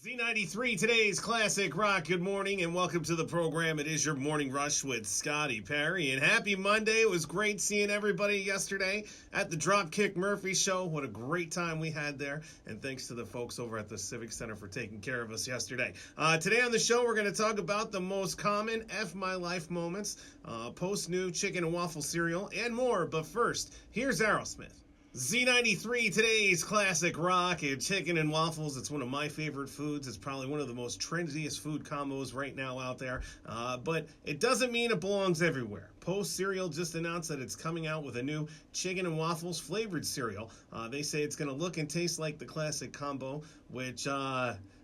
Z93, today's classic rock. Good morning and welcome to the program. It is your Morning Rush with Scotty Perry. And happy Monday. It was great seeing everybody yesterday at the Dropkick Murphy show. What a great time we had there. And thanks to the folks over at the Civic Center for taking care of us yesterday. Today on the show, we're going to talk about the most common F My Life moments, post-new chicken and waffle cereal, and more. But first, here's Aerosmith. Z93, today's classic rock and chicken and waffles. It's one of my favorite foods. It's probably one of the most trendiest food combos right now out there. But it doesn't mean it belongs everywhere. Post Cereal just announced that it's coming out with a new chicken and waffles flavored cereal. They say it's going to look and taste like the classic combo, which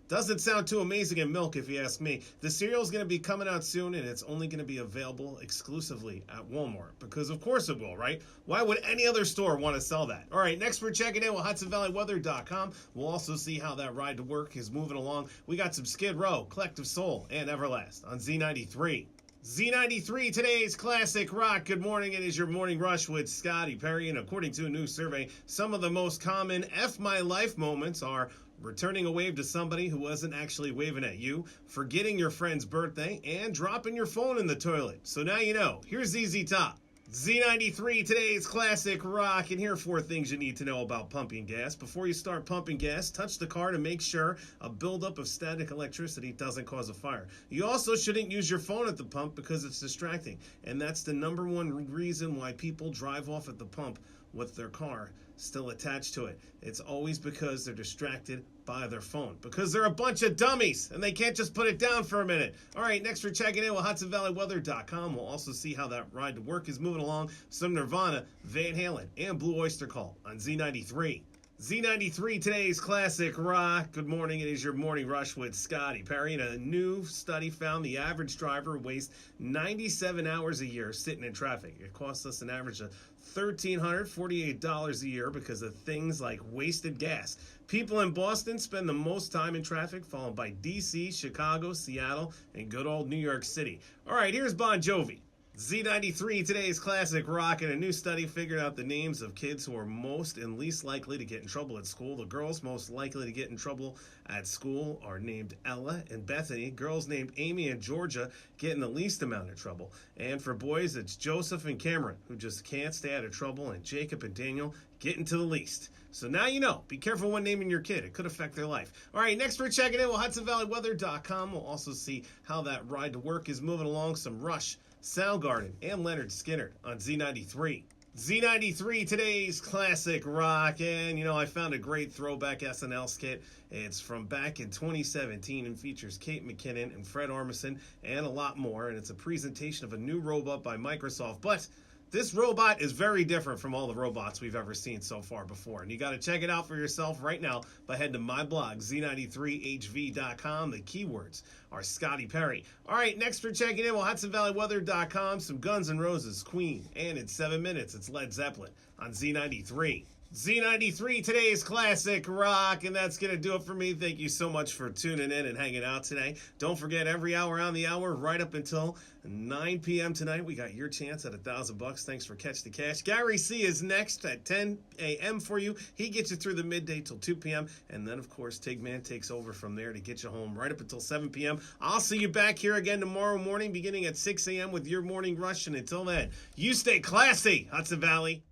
doesn't sound too amazing in milk, if you ask me. The cereal is going to be coming out soon, and it's only going to be available exclusively at Walmart. Because of course it will, right? Why would any other store want to sell that? All right, next we're checking in with HudsonValleyWeather.com. We'll also see how that ride to work is moving along. We got some Skid Row, Collective Soul, and Everlast on Z93. Z93, today's classic rock. Good morning. It is your Morning Rush with Scotty Perry. And according to a new survey, some of the most common F My Life moments are returning a wave to somebody who wasn't actually waving at you, forgetting your friend's birthday, and dropping your phone in the toilet. So now you know. Here's ZZ Top. Z93, today's classic rock, and here are 4 things you need to know about pumping gas. Before you start pumping gas, touch the car to make sure a buildup of static electricity doesn't cause a fire. You also shouldn't use your phone at the pump because it's distracting, and that's the #1 reason why people drive off at the pump with their car still attached to it. It's always because they're distracted by their phone, because they're a bunch of dummies and they can't just put it down for a minute. All right, next we're checking in with HudsonValleyWeather.com. We'll also see how that ride to work is moving along. Some Nirvana, Van Halen, and Blue Oyster Cult on Z93. Z93, today's classic rock. Good morning. It is your Morning Rush with Scotty Perry. And a new study found the average driver wastes 97 hours a year sitting in traffic. It costs us an average of $1,348 a year because of things like wasted gas. People in Boston spend the most time in traffic, followed by D.C., Chicago, Seattle, and good old New York City. All right, here's Bon Jovi. Z93, today's classic rock, and a new study figured out the names of kids who are most and least likely to get in trouble at school. The girls most likely to get in trouble at school are named Ella and Bethany. Girls named Amy and Georgia get in the least amount of trouble. And for boys, it's Joseph and Cameron, who just can't stay out of trouble, and Jacob and Daniel get into the least. So now you know. Be careful when naming your kid. It could affect their life. All right, next we're checking in with HudsonValleyWeather.com. We'll also see how that ride to work is moving along. Some Rush, Soundgarden, and Leonard Skinner on Z93. Z93, today's classic rock, and I found a great throwback SNL skit. It's from back in 2017 and features Kate McKinnon and Fred Armisen and a lot more, and it's a presentation of a new robot by Microsoft, but this robot is very different from all the robots we've ever seen so far before. And you got to check it out for yourself right now by heading to my blog, Z93HV.com. The keywords are Scotty Perry. All right, next we're checking in with HudsonValleyWeather.com. Some Guns N' Roses, Queen, and in 7 minutes, it's Led Zeppelin on Z93. Z93, today's classic rock, and that's going to do it for me. Thank you so much for tuning in and hanging out today. Don't forget, every hour on the hour, right up until 9 p.m. tonight, we got your chance at $1,000. Thanks for Catch the Cash. Gary C. is next at 10 a.m. for you. He gets you through the midday till 2 p.m., and then, of course, Tigman takes over from there to get you home right up until 7 p.m. I'll see you back here again tomorrow morning, beginning at 6 a.m. with your Morning Rush, and until then, you stay classy, Hudson Valley.